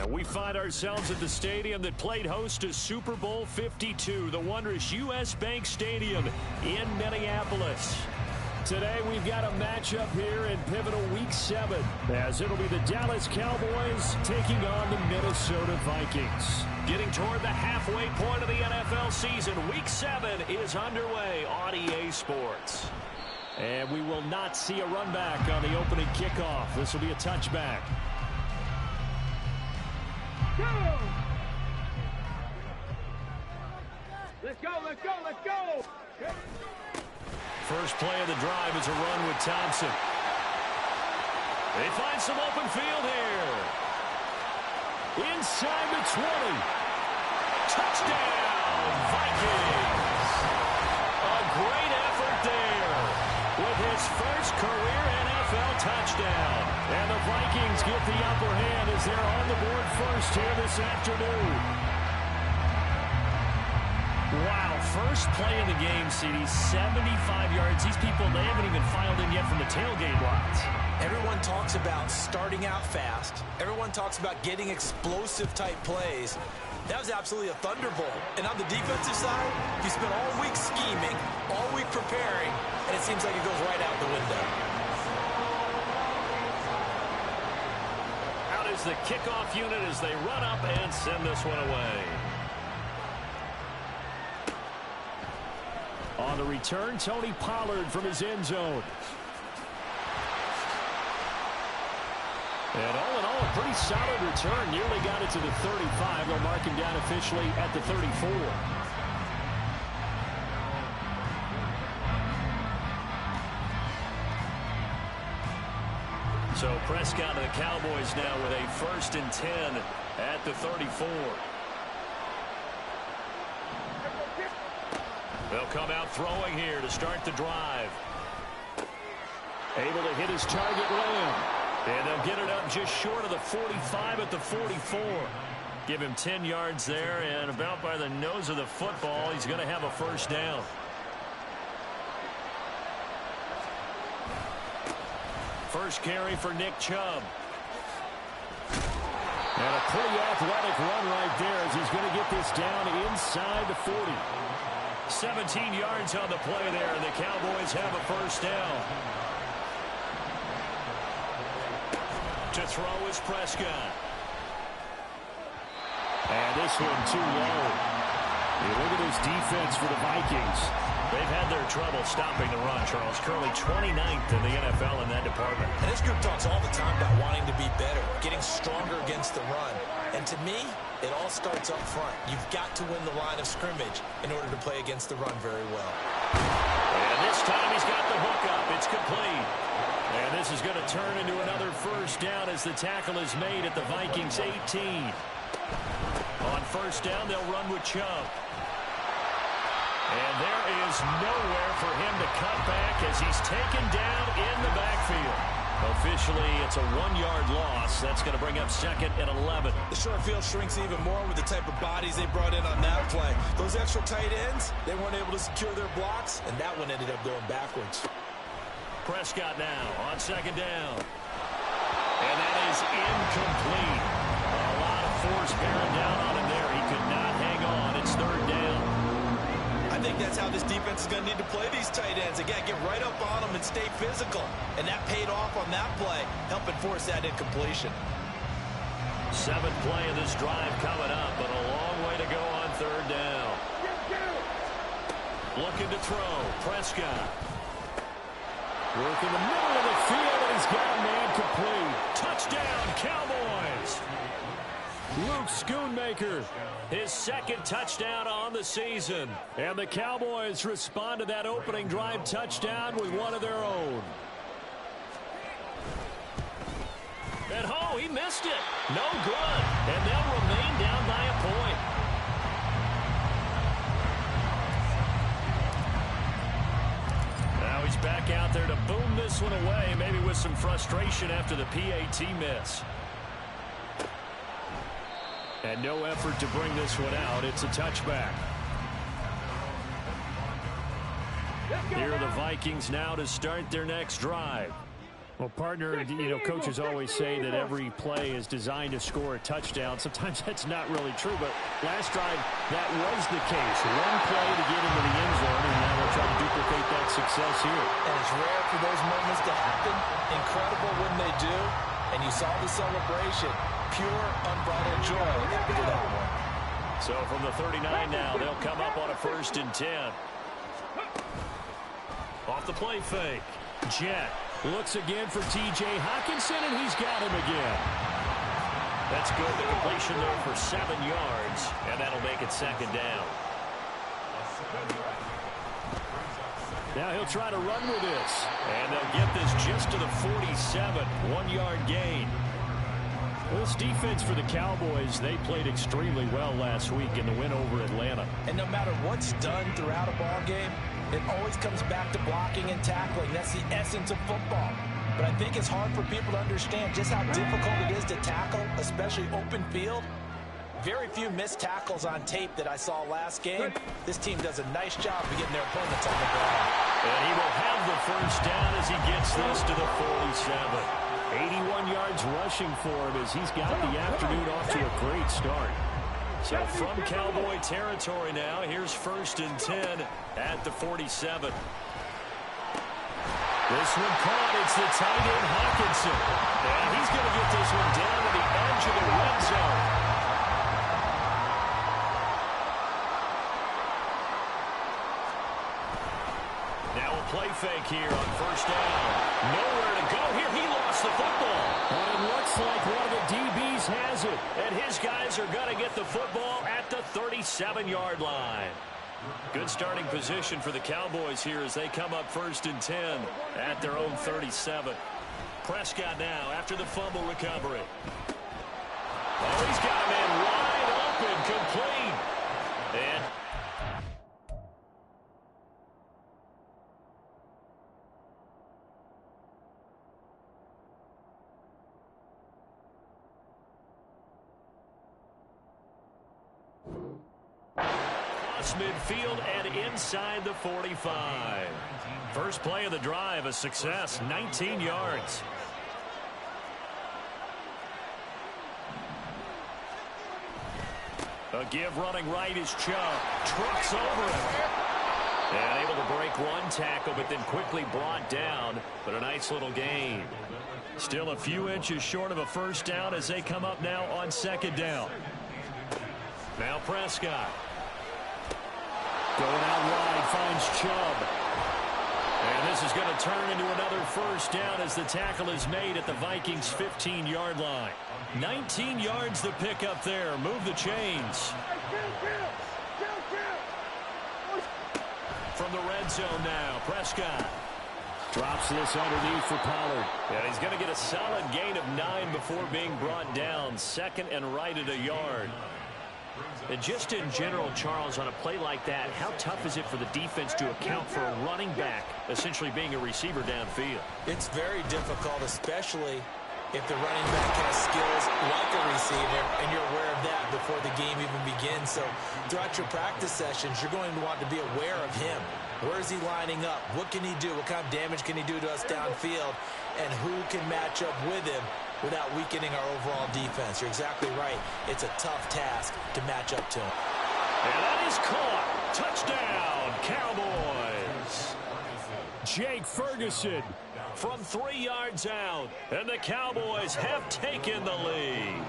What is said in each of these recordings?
And we find ourselves at the stadium that played host to Super Bowl 52, the wondrous U.S. Bank Stadium in Minneapolis. Today we've got a matchup here in pivotal Week 7, as it'll be the Dallas Cowboys taking on the Minnesota Vikings. Getting toward the halfway point of the NFL season, Week 7 is underway on EA Sports. And we will not see a run back on the opening kickoff. This will be a touchback. Go! Let's go, let's go, let's go! First play of the drive is a run with Thompson. They find some open field here. Inside the 20. Touchdown, Vikings. A great effort there with his first career NFL touchdown. And the Vikings get the upper hand as they're on the board first here this afternoon. Wow, first play of the game, CD, 75 yards. These people, they haven't even filed in yet from the tailgate lots. Everyone talks about starting out fast. Everyone talks about getting explosive-type plays. That was absolutely a thunderbolt. And on the defensive side, you spent all week scheming, all week preparing, and it seems like it goes right out the window. Out is the kickoff unit as they run up and send this one away. On the return, Tony Pollard from his end zone. And all in all, a pretty solid return. Nearly got it to the 35. They'll mark him down officially at the 34. So Prescott and the Cowboys now with a 1st and 10 at the 34. They'll come out throwing here to start the drive. Able to hit his target, Lamb. And they'll get it up just short of the 45 at the 44. Give him 10 yards there, and about by the nose of the football, he's going to have a first down. First carry for Nick Chubb. And a pretty athletic run right there as he's going to get this down inside the 40. 17 yards on the play there, and the Cowboys have a first down. To throw is Prescott. And this one too low. You look at this defense for the Vikings. They've had their trouble stopping the run, Charles. Currently 29th in the NFL in that department. And this group talks all the time about wanting to be better, getting stronger against the run. And to me, it all starts up front. You've got to win the line of scrimmage in order to play against the run very well. And this time he's got the hook up. It's complete. And this is going to turn into another first down as the tackle is made at the Vikings 18. On first down, they'll run with Chubb. And there is nowhere for him to cut back as he's taken down in the backfield. Officially, it's a 1-yard loss. That's going to bring up 2nd and 11. The short field shrinks even more with the type of bodies they brought in on that play. Those extra tight ends, they weren't able to secure their blocks, and that one ended up going backwards. Prescott now on 2nd down. And that is incomplete. A lot of force bearing down on him there. He could not hang on. It's 3rd down. I think that's how this defense is going to need to play these tight ends. Again, get right up on them and stay physical. And that paid off on that play, helping force that incompletion. 7th play of this drive coming up, but a long way to go on 3rd down. Looking to throw, Prescott. Work in the middle of the field, and he's got a man complete. Touchdown, Cowboys! Luke Schoonmaker, his 2nd touchdown on the season. And the Cowboys respond to that opening drive touchdown with one of their own. And oh, he missed it. No good. And they'll remain down by a point. Now he's back out there to boom this one away, maybe with some frustration after the PAT miss. And no effort to bring this one out. It's a touchback. Here are the Vikings now to start their next drive. Well, partner, coaches always say that every play is designed to score a touchdown. Sometimes that's not really true, but last drive, that was the case. One play to get into the end zone, and now they'll try to duplicate that success here. And it's rare for those moments to happen. Incredible when they do. And you saw the celebration. Pure, unbridled joy after that one. So from the 39 now, they'll come up on a 1st and 10. Off the play fake. Jet looks again for T.J. Hockenson, and he's got him again. That's good. The completion there for 7 yards, and that'll make it 2nd down. Now he'll try to run with this, and they'll get this just to the 47, 1-yard gain. This defense for the Cowboys, they played extremely well last week in the win over Atlanta. And no matter what's done throughout a ball game, it always comes back to blocking and tackling. That's the essence of football. But I think it's hard for people to understand just how difficult it is to tackle, especially open field. Very few missed tackles on tape that I saw last game. This team does a nice job of getting their opponents on the ground. And he will have the 1st down as he gets this to the 47. 81 yards rushing for him as he's got the afternoon off to a great start. So from Cowboy territory now, here's 1st and 10 at the 47. This one caught. It's the tight end Hockenson. And he's going to get this one down to the edge of the red zone. Now a play fake here on 1st down. Nowhere to go here. He lost the football. But it looks like one of the DBs has it. And his guys are going to get the football at the 37-yard line. Good starting position for the Cowboys here as they come up 1st and 10 at their own 37. Prescott now after the fumble recovery. Oh, he's got a man wide open, complete. And midfield and inside the 45. First play of the drive, a success, 19 yards. A give running right is Chubb. Trucks over him. And able to break one tackle, but then quickly brought down. But a nice little gain. Still a few inches short of a 1st down as they come up now on 2nd down. Now Prescott. Going out wide, finds Chubb. And this is going to turn into another 1st down as the tackle is made at the Vikings' 15-yard line. 19 yards the pick up there. Move the chains. From the red zone now, Prescott. Drops this underneath for Pollard. And he's going to get a solid gain of 9 before being brought down. 2nd and right at a yard. And just in general, Charles, on a play like that, how tough is it for the defense to account for a running back essentially being a receiver downfield? It's very difficult, especially if the running back has skills like a receiver, and you're aware of that before the game even begins. So throughout your practice sessions, you're going to want to be aware of him. Where is he lining up? What can he do? What kind of damage can he do to us downfield? And who can match up with him without weakening our overall defense? You're exactly right. It's a tough task to match up to him. And that is caught. Touchdown, Cowboys. Jake Ferguson from 3 yards out. And the Cowboys have taken the lead.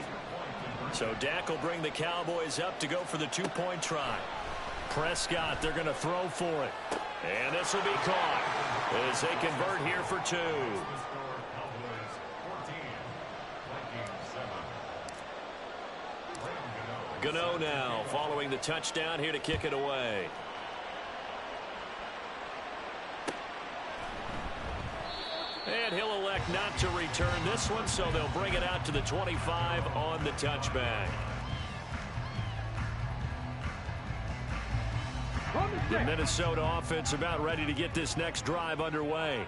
So Dak will bring the Cowboys up to go for the 2-point try. Prescott, they're going to throw for it. And this will be caught as they convert here for 2. Gano now following the touchdown here to kick it away. And he'll elect not to return this one, so they'll bring it out to the 25 on the touchback. The Minnesota offense about ready to get this next drive underway.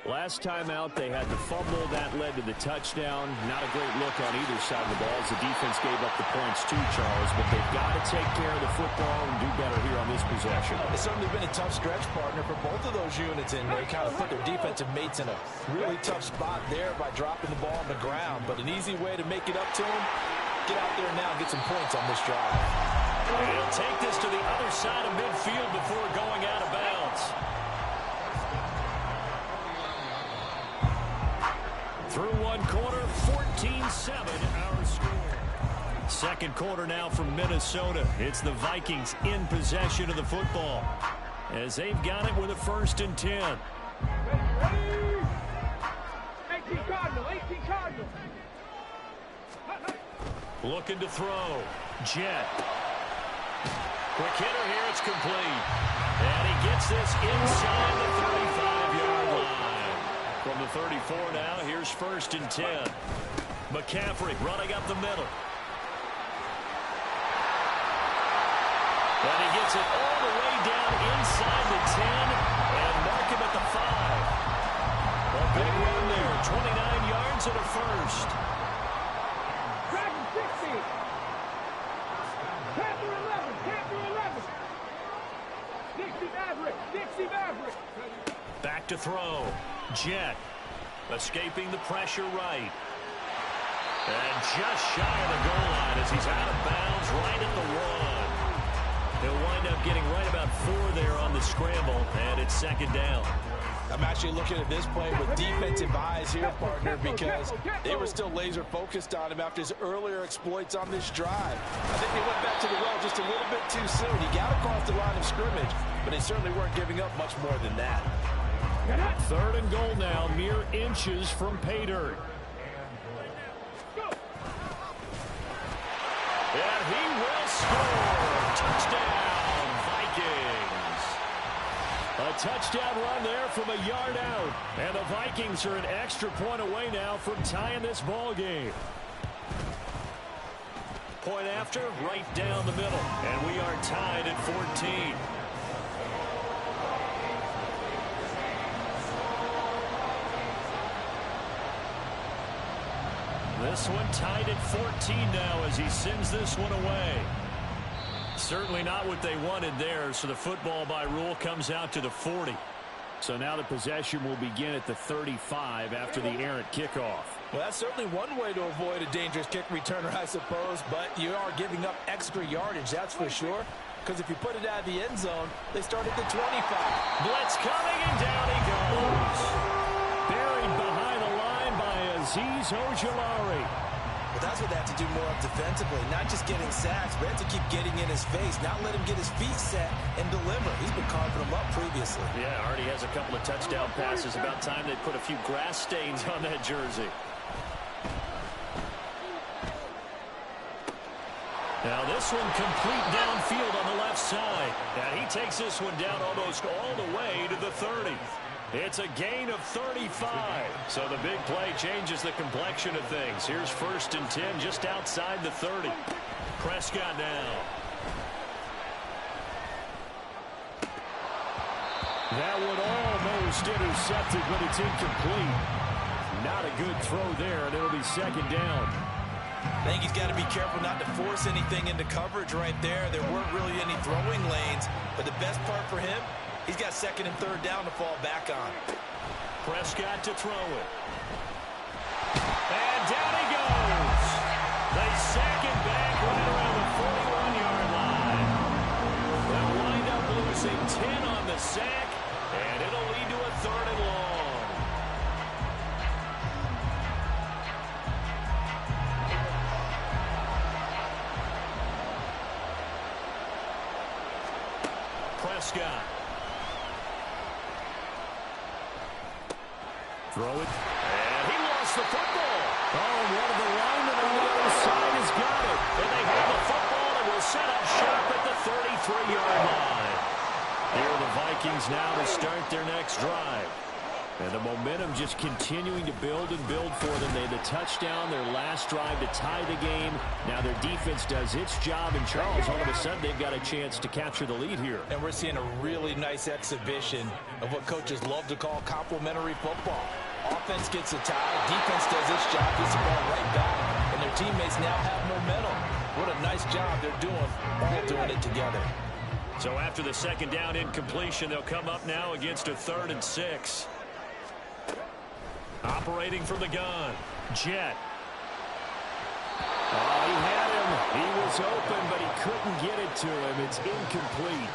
Last time out, they had the fumble. That led to the touchdown. Not a great look on either side of the ball as the defense gave up the points too, Charles. But they've got to take care of the football and do better here on this possession. It's certainly been a tough stretch, partner, for both of those units, and they kind of put their defensive mates in a really tough spot there by dropping the ball on the ground. But an easy way to make it up to them, get out there now and get some points on this drive. He'll take this to the other side of midfield before going out of bounds. Through one quarter, 14-7 our score. Second quarter now from Minnesota. It's the Vikings in possession of the football as they've got it with a 1st and 10. 18 Cardinal, 18 Cardinal. Looking to throw. Jet. Quick hitter here, it's complete. And he gets this inside the 35-yard line. From the 34 now, here's 1st and 10. McCaffrey running up the middle. And he gets it all the way down inside the 10 and mark him at the 5. A big run there, 29 yards and a first. Dragon 60. Panther 11, Panther 11. Dixie Maverick, Dixie Maverick. Back to throw. Jet escaping the pressure right. And just shy of the goal line as he's out of bounds right at the 1. He'll wind up getting right about 4 there on the scramble, and it's 2nd down. I'm actually looking at this play with defensive eyes here, partner, because they were still laser focused on him after his earlier exploits on this drive. I think they went back to the well just a little bit too soon. He got across the line of scrimmage, but they certainly weren't giving up much more than that. 3rd and goal now, mere inches from pay dirt. And he will score. Touchdown, Vikings. A touchdown run there from a yard out. And the Vikings are an extra point away now from tying this ball game. Point after, right down the middle. And we are tied at 14. This one tied at 14 now as he sends this one away. Certainly not what they wanted there, so the football by rule comes out to the 40. So now the possession will begin at the 35 after the errant kickoff. Well, that's certainly one way to avoid a dangerous kick returner, I suppose, but you are giving up extra yardage, that's for sure, because if you put it out of the end zone, they start at the 25. Blitz coming, and down he goes. Buried behind the line by Azeez Ojulari. Well, that's what they have to do more of defensively, not just getting sacks, but have to keep getting in his face, not let him get his feet set and deliver. He's been carving them up previously. Yeah, already has a couple of touchdown passes. About time they put a few grass stains on that jersey. Now this one complete downfield on the left side. And he takes this one down almost all the way to the 30. It's a gain of 35. So the big play changes the complexion of things. Here's 1st and 10 just outside the 30. Prescott now. That one almost intercepted, but it's incomplete. Not a good throw there, and it'll be 2nd down. I think he's got to be careful not to force anything into coverage right there. There weren't really any throwing lanes, but the best part for him, he's got 2nd and 3rd down to fall back on. Prescott to throw it. And down he goes. They sack it back right around the 41-yard line. They'll wind up losing 10 on the sack, and it'll lead to a 3rd and long. Prescott. Throw it. And he lost the football. Oh, and one of the linemen on the other side has got it. And they have the football and will set up shop at the 33-yard line. Here are the Vikings now to start their next drive. And the momentum just continuing to build and build for them. They had the touchdown, their last drive to tie the game. Now their defense does its job, and Charles, all of a sudden, they've got a chance to capture the lead here. And we're seeing a really nice exhibition of what coaches love to call complementary football. Offense gets a tie, defense does its job, gets the ball right back, and their teammates now have momentum. What a nice job they're doing, all doing it together. So after the second down incompletion, they'll come up now against a 3rd and 6. Operating from the gun, Jet. Oh, he had him. He was open, but he couldn't get it to him. It's incomplete.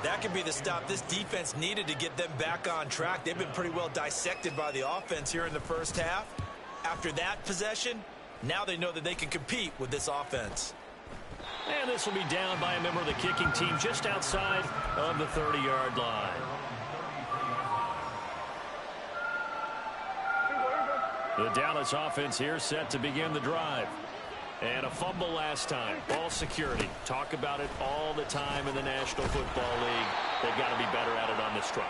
That could be the stop this defense needed to get them back on track. They've been pretty well dissected by the offense here in the first half. After that possession, now they know that they can compete with this offense. And this will be down by a member of the kicking team just outside of the 30-yard line. The Dallas offense here set to begin the drive. And a fumble last time. Ball security. Talk about it all the time in the National Football League. They've got to be better at it on this drive.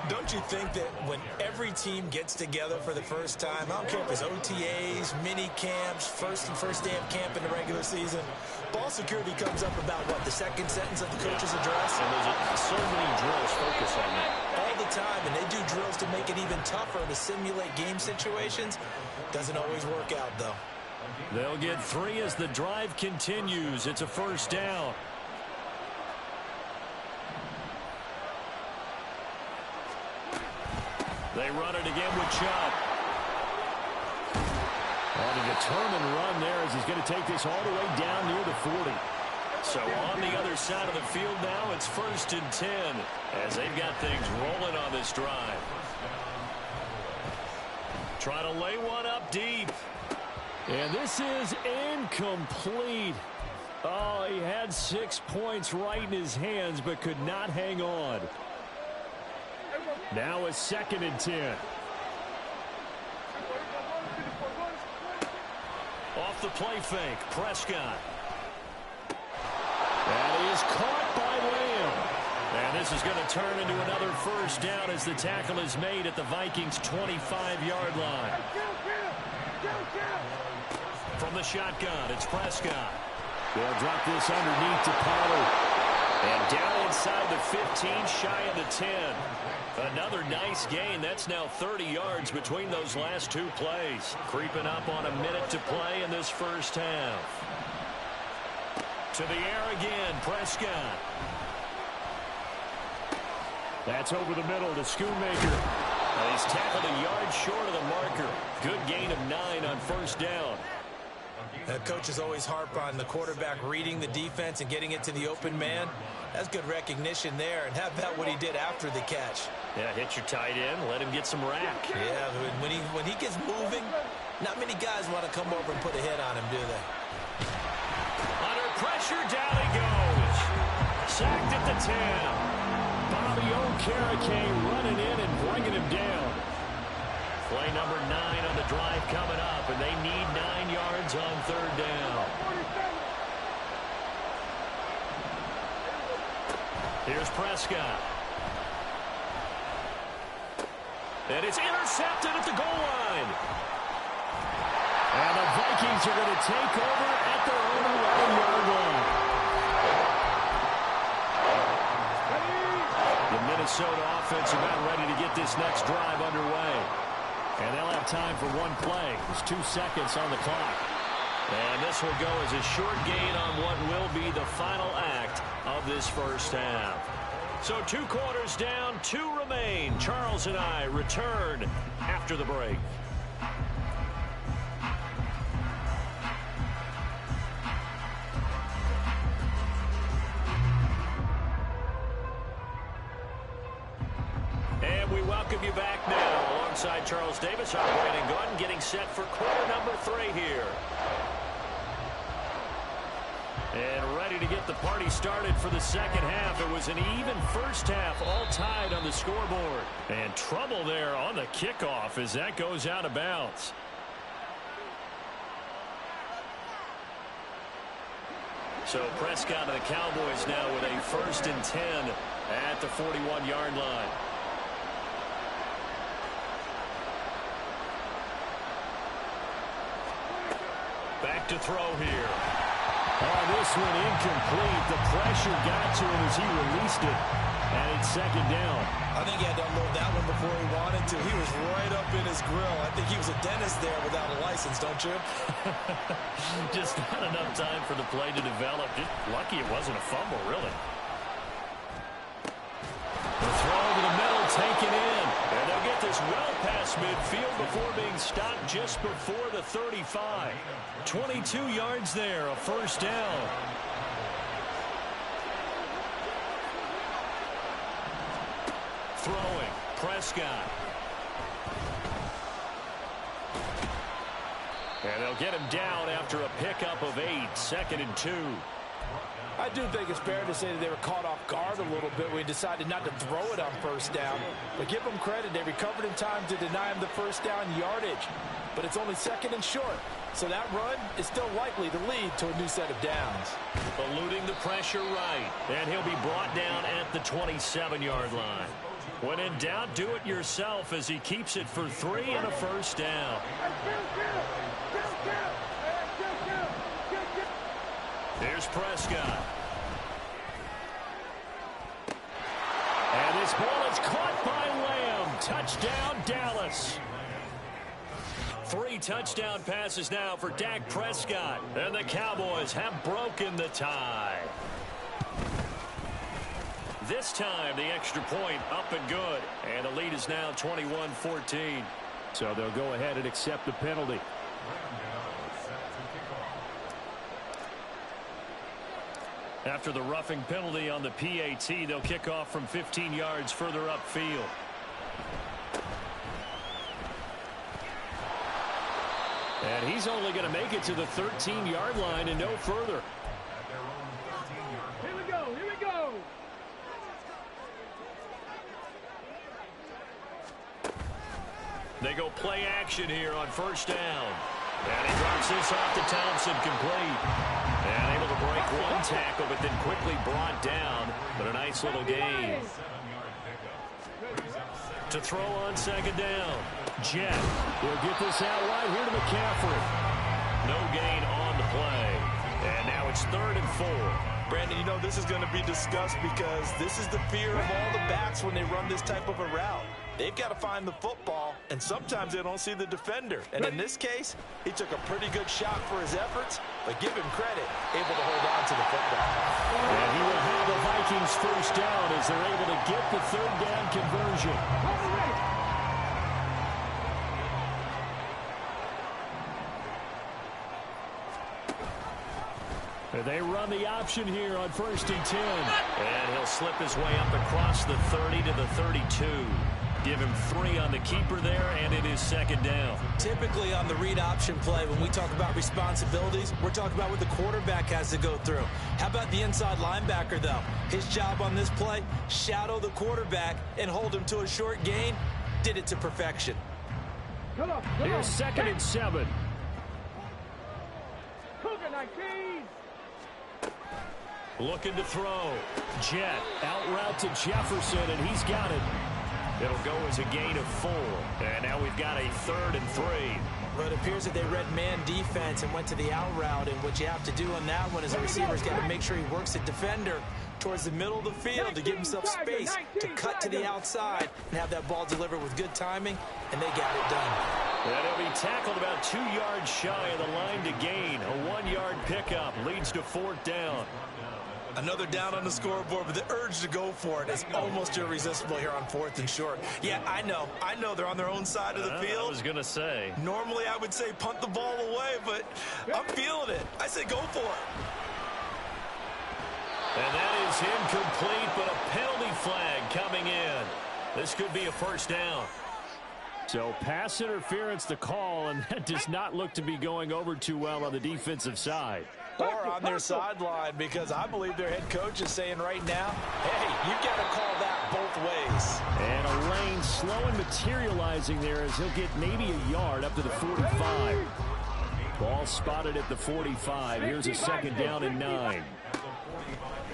Don't you think that when every team gets together for the first time, I don't care if it's OTAs, mini camps, first day of camp in the regular season, ball security comes up about, what, the second sentence of the coach's address? And there's so many drills focus on that. All the time, and they do drills to make it even tougher to simulate game situations. Doesn't always work out, though. They'll get 3 as the drive continues. It's a first down. They run it again with Chubb. On a determined run there as he's going to take this all the way down near the 40. So on the other side of the field now, it's 1st and 10 as they've got things rolling on this drive. Try to lay one up deep. And this is incomplete. Oh, he had 6 points right in his hands but could not hang on. Now a 2nd and 10. Off the play fake, Prescott. That is caught by Lamb. And this is going to turn into another first down as the tackle is made at the Vikings' 25-yard line. From the shotgun, it's Prescott. They'll drop this underneath to Pollard. And down inside the 15, shy of the 10. Another nice gain. That's now 30 yards between those last 2 plays. Creeping up on a minute to play in this first half. To the air again, Prescott. That's over the middle to Schoonmaker. He's tackled a yard short of the marker. Good gain of 9 on first down. Coaches always harp on the quarterback reading the defense and getting it to the open man. That's good recognition there. And how about what he did after the catch? Yeah, hit your tight end, let him get some rack. Yeah, when he gets moving, not many guys want to come over and put a hit on him, do they? Under pressure, down he goes. Sacked at the 10. Bobby Okereke running in and bringing him down. Play number 9 on the drive coming up, and they need 9 yards on 3rd down. Here's Prescott. And it's intercepted at the goal line. And the Vikings are going to take over at their own 11-yard line. The Minnesota offense about ready to get this next drive underway. And they'll have time for one play. There's 2 seconds on the clock. And this will go as a short gain on what will be the final act of this first half. So 2 quarters down, 2 remain. Charles and I return after the break. And we welcome you back now alongside Charles Davis. I'm Brandon Gaudin getting set for quarter number 3 here. And ready to get the party started for the second half. It was an even first half, all tied on the scoreboard. And trouble there on the kickoff as that goes out of bounds. So Prescott and the Cowboys now with a 1st and 10 at the 41-yard line. Back to throw here. Oh, this one incomplete. The pressure got to him as he released it. And it's second down. I think he had to unload that one before he wanted to. He was right up in his grill. I think he was a dentist there without a license, don't you? Just not enough time for the play to develop. Just lucky it wasn't a fumble, really. The throw to the middle, taken in. And they'll get this well past midfield before being stopped just before the 35. 22 yards there, a first down. Throwing, Prescott. And they'll get him down after a pickup of 8, 2nd and 2. I do think it's fair to say that they were caught off guard a little bit when we decided not to throw it on first down. But give them credit. They recovered in time to deny him the first down yardage. But it's only 2nd and short. So that run is still likely to lead to a new set of downs. Eluding the pressure right. And he'll be brought down at the 27-yard line. When in doubt, do it yourself as he keeps it for 3 and a first down. Here's Prescott. And this ball is caught by Lamb. Touchdown, Dallas. 3 touchdown passes now for Dak Prescott. And the Cowboys have broken the tie. This time, the extra point up and good. And the lead is now 21-14. So they'll go ahead and accept the penalty. After the roughing penalty on the PAT, they'll kick off from 15 yards further upfield. And he's only going to make it to the 13-yard line and no further. Here we go, here we go. They go play action here on first down. And he drops this off to Thompson, complete. And able to break one tackle, but then quickly brought down. But a nice little gain. To throw on second down. Jet will get this out right here to McCaffrey. No gain on the play. And now it's 3rd and 4. Brandon, you know this is going to be discussed because this is the fear of all the backs when they run this type of a route. They've got to find the football, and sometimes they don't see the defender. And in this case, he took a pretty good shot for his efforts, but give him credit, able to hold on to the football. And he will have the Vikings first down as they're able to get the 3rd down conversion. They run the option here on 1st and 10. And he'll slip his way up across the 30 to the 32. Give him 3 on the keeper there, and it is 2nd down. Typically on the read option play, when we talk about responsibilities, we're talking about what the quarterback has to go through. How about the inside linebacker, though? His job on this play, shadow the quarterback and hold him to a short gain. Did it to perfection. Come on. Here's 2nd and 7. Cougar 19. Looking to throw. Jet out route to Jefferson, and he's got it. It'll go as a gain of 4. And now we've got a 3rd and 3. Well, it appears that they read man defense and went to the out route. And what you have to do on that one is the receiver's got to make sure he works the defender towards the middle of the field to give himself space to cut to the outside and have that ball delivered with good timing, and they got it done. And he'll be tackled about 2 yards shy of the line to gain. A 1-yard pickup leads to 4th down. Another down on the scoreboard, but the urge to go for it is almost irresistible here on 4th and short. Yeah, I know they're on their own side of the field. I was going to say. Normally I would say punt the ball away, but I'm feeling it. I say go for it. And that is incomplete, but a penalty flag coming in. This could be a first down. So pass interference the call, and that does not look to be going over too well on the defensive side. Or on their sideline, because I believe their head coach is saying right now, hey, you got to call that both ways. And a lane slow and materializing there as he'll get maybe a yard up to the 45. Ball spotted at the 45. Here's a 2nd down and 9.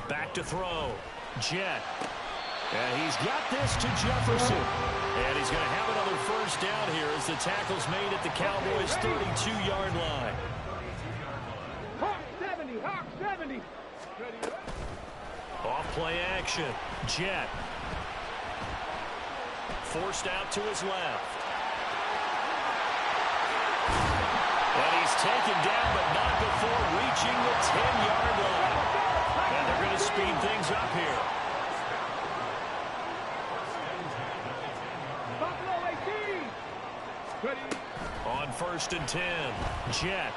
Back to throw. Jet. And he's got this to Jefferson. And he's going to have another first down here as the tackle's made at the Cowboys' 32-yard line. Andy. Ready. Off play action. Jet. Forced out to his left. And he's taken down, but not before reaching the 10-yard line. And they're going to speed things up here. On 1st and 10. Jet.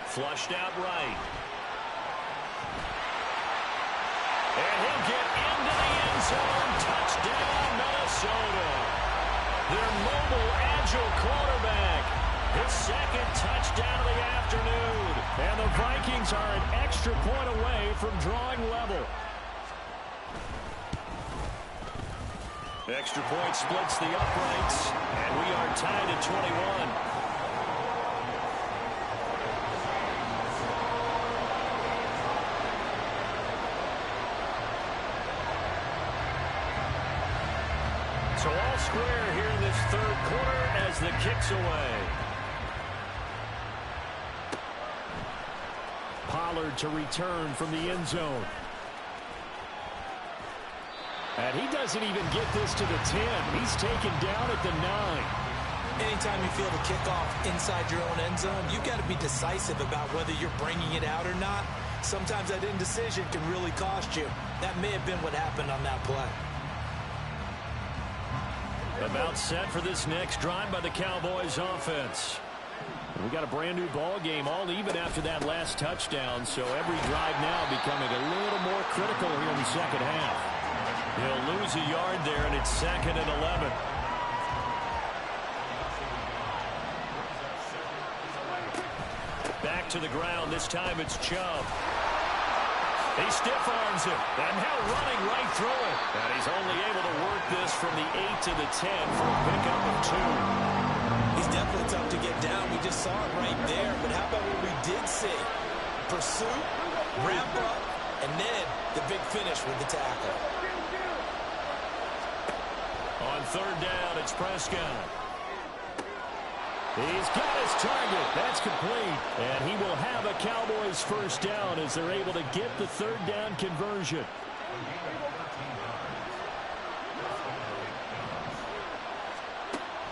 Flushed out right. And he'll get into the end zone. Touchdown, Minnesota. Their mobile, agile quarterback. His second touchdown of the afternoon. And the Vikings are an extra point away from drawing level. Extra point splits the uprights. And we are tied at 21. So all square here in this third quarter as the kick's away. Pollard to return from the end zone. And he doesn't even get this to the 10. He's taken down at the 9. Anytime you feel the kickoff inside your own end zone, you've got to be decisive about whether you're bringing it out or not. Sometimes that indecision can really cost you. That may have been what happened on that play. About set for this next drive by the Cowboys offense. We got a brand new ball game, all even after that last touchdown, so every drive now becoming a little more critical here in the second half. He'll lose a yard there, and it's 2nd and 11. Back to the ground. This time it's Chubb. He stiff-arms him, and now running right through it. And he's only able to work this from the 8 to the 10 for a pickup of 2. He's definitely tough to get down. We just saw it right there. But how about what we did see? Pursuit, wrap up, and then the big finish with the tackle. On 3rd down, it's Prescott. He's got his target. That's complete. And he will have a Cowboys first down as they're able to get the 3rd down conversion.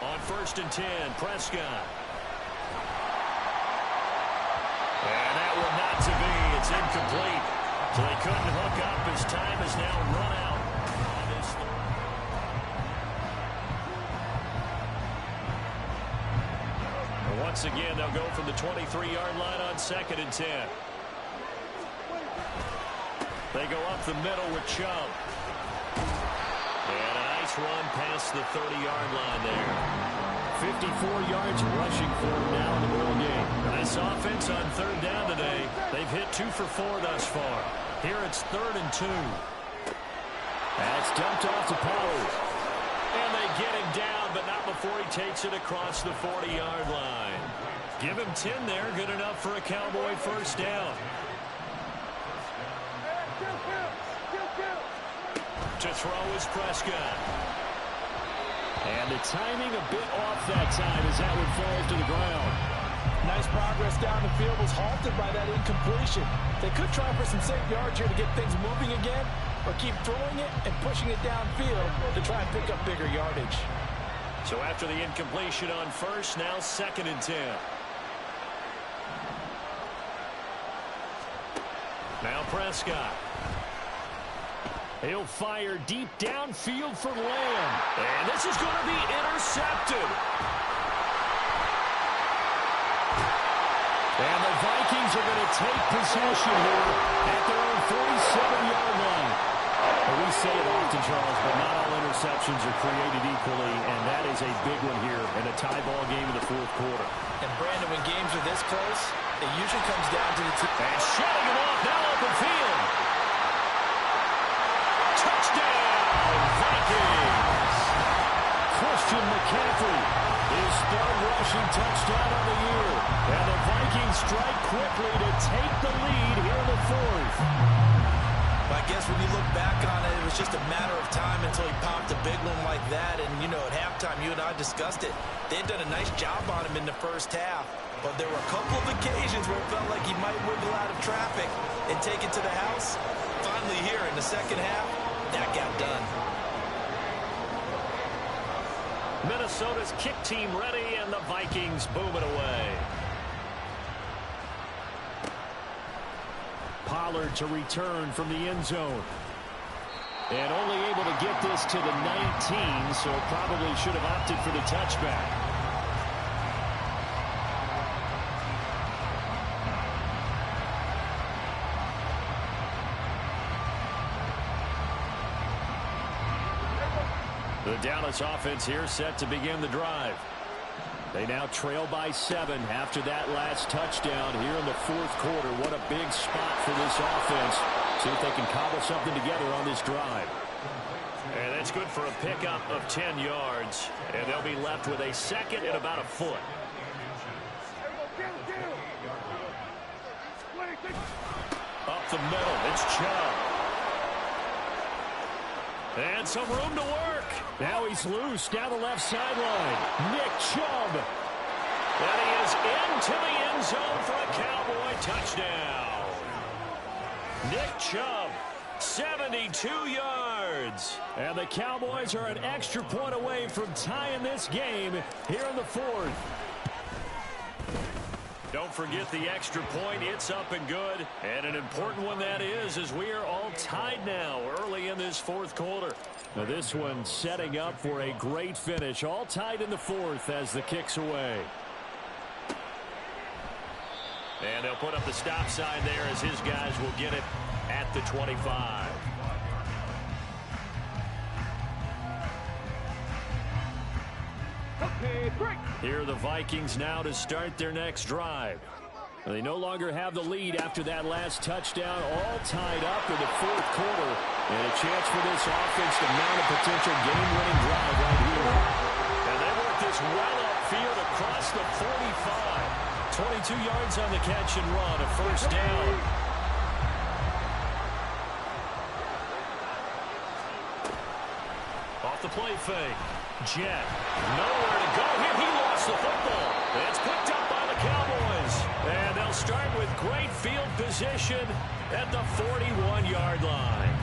On 1st and 10, Prescott. And that one not to be. It's incomplete. So they couldn't hook up. His time is now run out. Once again, they'll go from the 23-yard line on 2nd and 10. They go up the middle with Chubb. And a nice run past the 30-yard line there. 54 yards rushing for him now in the ball game. Nice offense on 3rd down today. They've hit 2 for 4 thus far. Here it's 3rd and 2. That's dumped off to Pollard. And they get him down, but not before he takes it across the 40-yard line. Give him 10 there, good enough for a Cowboy first down. To throw is Prescott. And the timing a bit off that time as that one falls to the ground. Nice progress down the field was halted by that incompletion. They could try for some safe yards here to get things moving again, or keep throwing it and pushing it downfield to try and pick up bigger yardage. So after the incompletion on 1st, now 2nd and 10. Now Prescott. He'll fire deep downfield for Lamb. And this is going to be intercepted. And the Vikings are going to take possession here at their own 47-yard line. Well, we say it often, Charles, but not all interceptions are created equally, and that is a big one here in a tie ball game in the 4th quarter. And, Brandon, when games are this close, it usually comes down to the two. And shutting him off now open field. Touchdown, Vikings! Christian McCaffrey, his 3rd rushing touchdown of the year. And the Vikings strike quickly to take the lead here in the 4th. I guess when you look back on it, it was just a matter of time until he popped a big one like that. And, you know, at halftime, you and I discussed it. They had done a nice job on him in the first half. but there were a couple of occasions where it felt like he might wiggle out of traffic and take it to the house. Finally here in the second half, that got done. Minnesota's kick team ready, and the Vikings boom it away. Pollard to return from the end zone. And only able to get this to the 19, so probably should have opted for the touchback. The Dallas offense here set to begin the drive. They now trail by 7 after that last touchdown here in the fourth quarter. What a big spot for this offense. See if they can cobble something together on this drive. And that's good for a pickup of 10 yards. And they'll be left with a second and about a foot. Up the middle, it's Chubb. And some room to work. Now he's loose down the left sideline. Nick Chubb. And he is into the end zone for a Cowboy touchdown. Nick Chubb, 72 yards. And the Cowboys are an extra point away from tying this game here in the fourth. Don't forget the extra point. It's up and good. And an important one that is, as we are all tied now early in this fourth quarter. Now this one setting up for a great finish. All tied in the fourth as the kick's away. And they'll put up the stop sign there as his guys will get it at the 25. Okay, break. Here are the Vikings now to start their next drive. They no longer have the lead after that last touchdown, all tied up in the fourth quarter. And a chance for this offense to mount a potential game-winning drive right here. And they work this well upfield across the 45. 22 yards on the catch and run, a first down. Off the play fake. Jet, nowhere to go here. He lost the football. It's picked up by the Cowboys. And they'll start with great field position at the 41-yard line.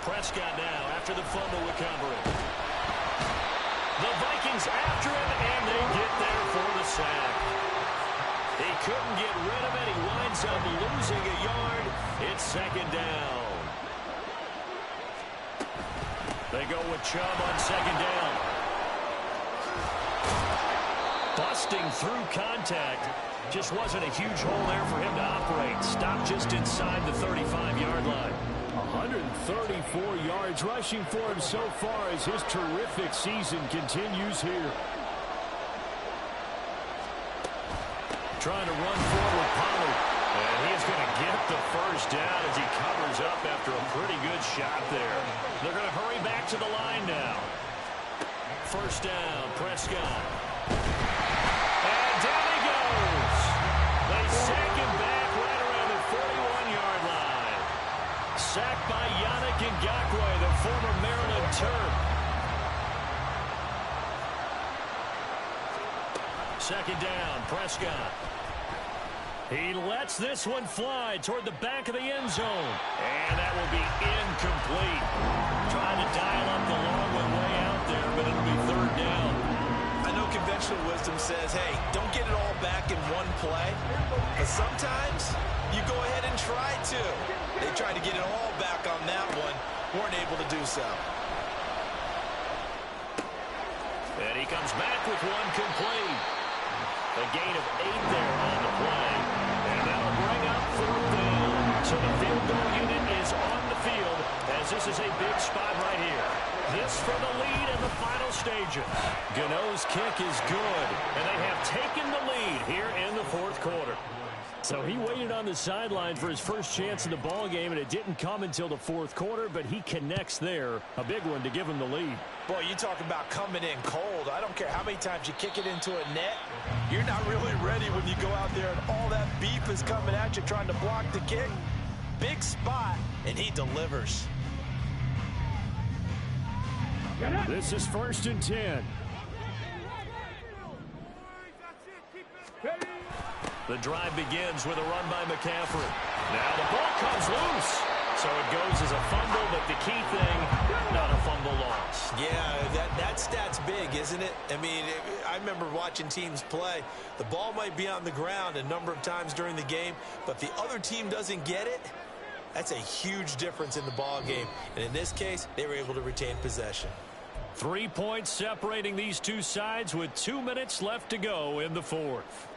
Prescott now after the fumble recovery. The Vikings after him, and they get there for the sack. He couldn't get rid of it. He winds up losing a yard. It's second down. They go with Chubb on second down. Busting through contact. Just wasn't a huge hole there for him to operate. Stopped just inside the 35-yard line. 134 yards rushing for him so far as his terrific season continues here. Trying to run forward, Pollard. And he's going to get the first down as he covers up after a pretty good shot there. They're going to hurry back to the line now. First down, Prescott. And down he goes. They sack him back right around the 41-yard line. Sacked by Yannick Ngakoue, the former Maryland Terp. Second down, Prescott. He lets this one fly toward the back of the end zone. And that will be incomplete. Trying to dial up the long one way out there, but it'll be third down. I know conventional wisdom says, hey, don't get it all back in one play. But sometimes you go ahead and try to. They tried to get it all back on that one. Weren't able to do so. And he comes back with one complete. A gain of 8 there on the play. And that'll bring up fourth down. So the field goal unit is on the field as this is a big spot right here. This for the lead in the final stages. Gano's kick is good. And they have taken the lead here in the fourth quarter. So he waited on the sideline for his first chance in the ball game, and it didn't come until the fourth quarter, but he connects there. A big one to give him the lead. Boy, you talk about coming in cold. I don't care how many times you kick it into a net. You're not really ready when you go out there and all that beef is coming at you trying to block the kick. big spot, and he delivers. This is 1st and 10. The drive begins with a run by McCaffrey. Now the ball comes loose. So it goes as a fumble, but the key thing, not a fumble loss. Yeah, that stat's big, isn't it? I mean, I remember watching teams play. The ball might be on the ground a number of times during the game, but if the other team doesn't get it, that's a huge difference in the ball game. And in this case, they were able to retain possession. 3 points separating these two sides with 2 minutes left to go in the fourth.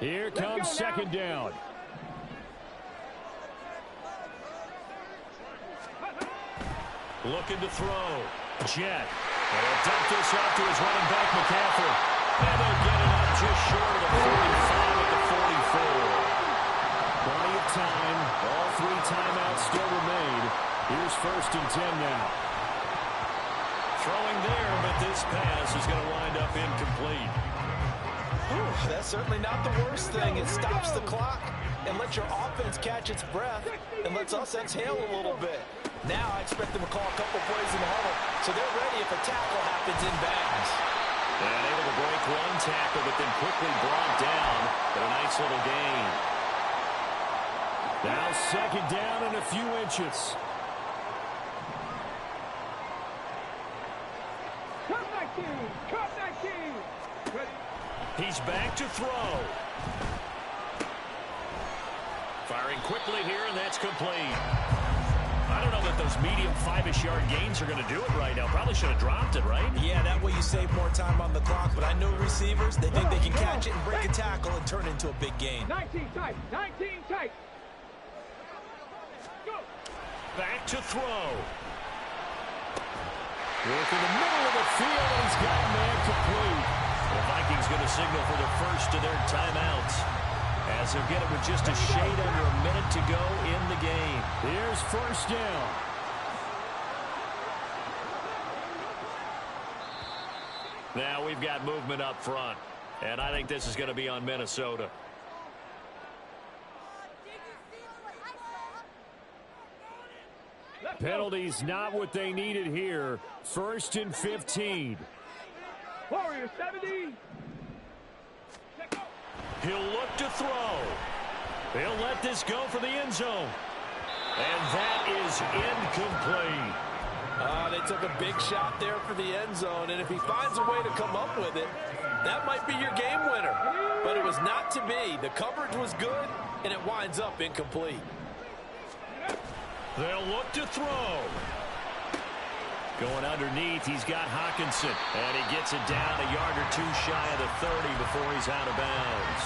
Here comes 2nd down. Looking to throw. Jet. They'll dump this off to his running back, McCaffrey. And they'll get it up just short of the 45 at the 44. Plenty of time. All 3 timeouts still remain. Here's 1st and 10 now. Throwing there, but this pass is going to wind up incomplete. Ooh, that's certainly not the worst thing. It stops the clock and lets your offense catch its breath and lets us exhale a little bit. Now I expect them to call a couple plays in the huddle, so they're ready if a tackle happens in bounds. And able to break one tackle, but then quickly brought down. But a nice little gain. Now 2nd down and a few inches. Come back in! Come back in! Ready? He's back to throw. Firing quickly here, and that's complete. I don't know that those medium 5-ish yard gains are going to do it right now. Probably should have dropped it, right? Yeah, that way you save more time on the clock. But I know receivers, they think they can catch it and break a tackle and turn it into a big gain. 19 tight! 19 tight! Go! Back to throw. Working the middle of the field, and he's got man complete. The Vikings going to signal for the first of their timeouts, as they'll get it with just a shade under a minute to go in the game. Here's 1st down. Now we've got movement up front, and I think this is going to be on Minnesota. Penalties not what they needed here. 1st and 15. Warrior 70. He'll look to throw. He'll let this go for the end zone. And that is incomplete. They took a big shot there for the end zone, and if he finds a way to come up with it, that might be your game winner. But it was not to be. The coverage was good, and it winds up incomplete. They'll look to throw. Going underneath, he's got Hockenson. And he gets it down a yard or 2 shy of the 30 before he's out of bounds.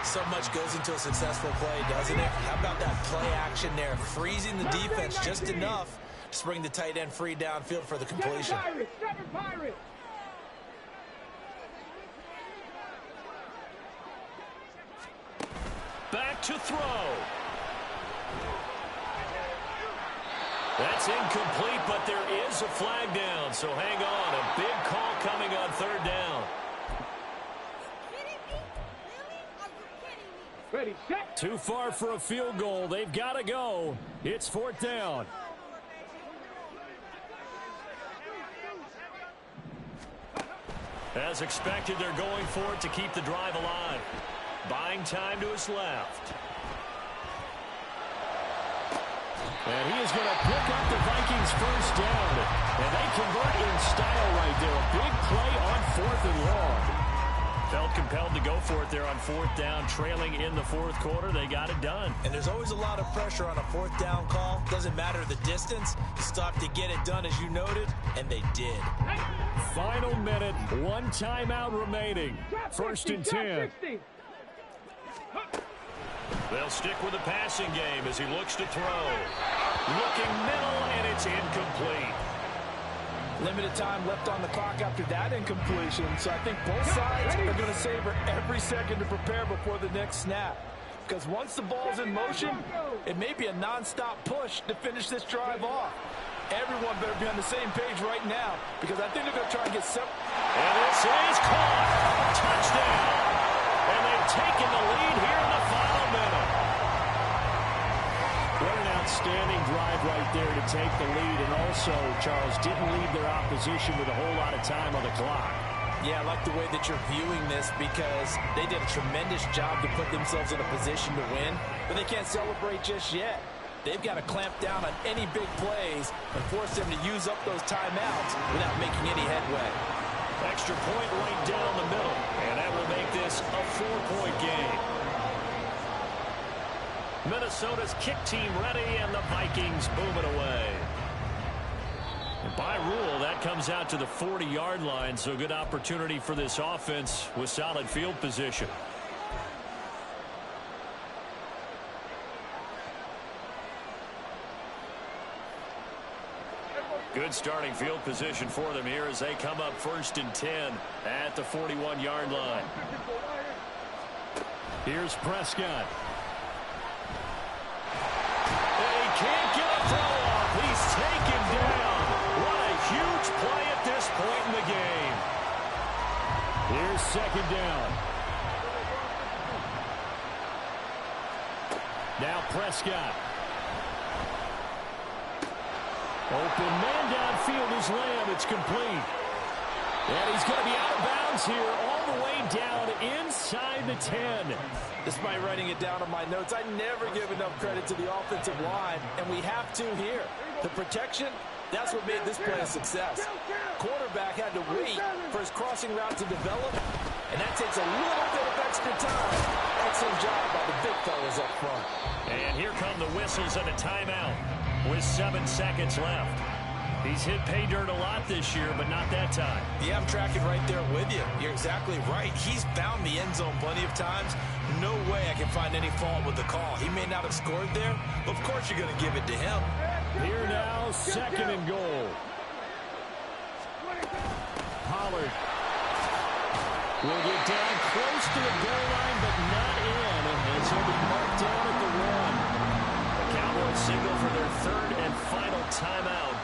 So much goes into a successful play, doesn't it? How about that play action there? Freezing the defense just enough to bring the tight end free downfield for the completion. Seven Pirates! Back to throw. That's incomplete, but there is a flag down, so hang on. A big call coming on 3rd down. Ready, set. Too far for a field goal. They've got to go. It's 4th down. As expected, they're going for it to keep the drive alive. Buying time to his left. And he is going to pick up the Vikings' 1st down. And they convert in style right there. A big play on 4th and long. Felt compelled to go for it there on 4th down, trailing in the 4th quarter. They got it done. And there's always a lot of pressure on a 4th down call. Doesn't matter the distance. You stop to get it done, as you noted, and they did. Final minute, 1 timeout remaining. 1st and 10. They'll stick with the passing game as he looks to throw. Looking middle, and it's incomplete. Limited time left on the clock after that incompletion, so I think both sides are going to savor every second to prepare before the next snap. Because once the ball's in motion, it may be a non-stop push to finish this drive off. Everyone better be on the same page right now, because I think they're going to try and get some. And this is caught. Touchdown. And they've taken the take the lead, and also, Charles, didn't leave their opposition with a whole lot of time on the clock. Yeah, I like the way that you're viewing this because they did a tremendous job to put themselves in a position to win, but they can't celebrate just yet. They've got to clamp down on any big plays and force them to use up those timeouts without making any headway. Extra point right down the middle, and that will make this a 4-point game. Minnesota's kick team ready, and the Vikings boom it away. And by rule, that comes out to the 40-yard line, so good opportunity for this offense with solid field position. Good starting field position for them here as they come up 1st and 10 at the 41-yard line. Here's Prescott. He can't get a throw off. He's taken down. What a huge play at this point in the game. Here's 2nd down. Now Prescott. Open man downfield is Lamb. It's complete. And he's going to be out of bounds here all the way down inside the 10. Despite writing it down on my notes, I never give enough credit to the offensive line, and we have to here. The protection, that's what made this play a success. Quarterback had to wait for his crossing route to develop, and that takes a little bit of extra time. Excellent job by the big fellas up front. And here come the whistles and a timeout with 7 seconds left. He's hit pay dirt a lot this year, but not that time. Yeah, I'm tracking right there with you. You're exactly right. He's found the end zone plenty of times. No way I can find any fault with the call. He may not have scored there, but of course you're going to give it to him. Here now, 2nd and goal. Pollard will get down close to the goal line, but not in. And he'll be marked down at the 1. The Cowboys signal for their 3rd and final timeout.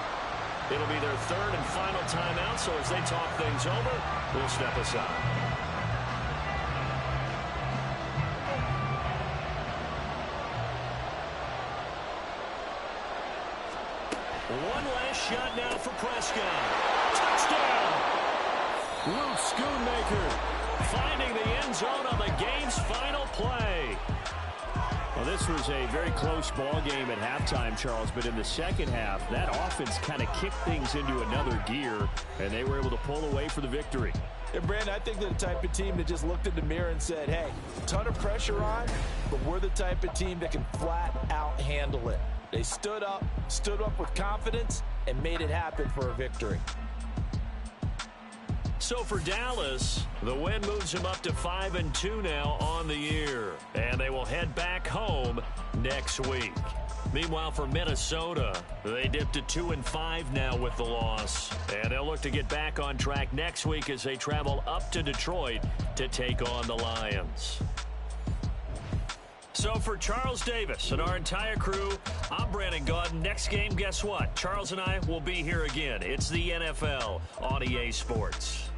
It'll be their 3rd and final timeout, so as they talk things over, we'll step aside. One last shot now for Prescott. Touchdown! Luke Schoonmaker finding the end zone on the game's final play. Well, this was a very close ball game at halftime, Charles, but in the second half, that offense kind of kicked things into another gear, and they were able to pull away for the victory. And, Brandon, I think they're the type of team that just looked in the mirror and said, hey, ton of pressure on, but we're the type of team that can flat out handle it. They stood up with confidence, and made it happen for a victory. So for Dallas, the win moves them up to 5-2 now on the year, and they will head back home next week. Meanwhile, for Minnesota, they dipped to 2-5 now with the loss, and they'll look to get back on track next week as they travel up to Detroit to take on the Lions. So for Charles Davis and our entire crew, I'm Brandon Gaudin. Next game, guess what? Charles and I will be here again. It's the NFL on EA Sports.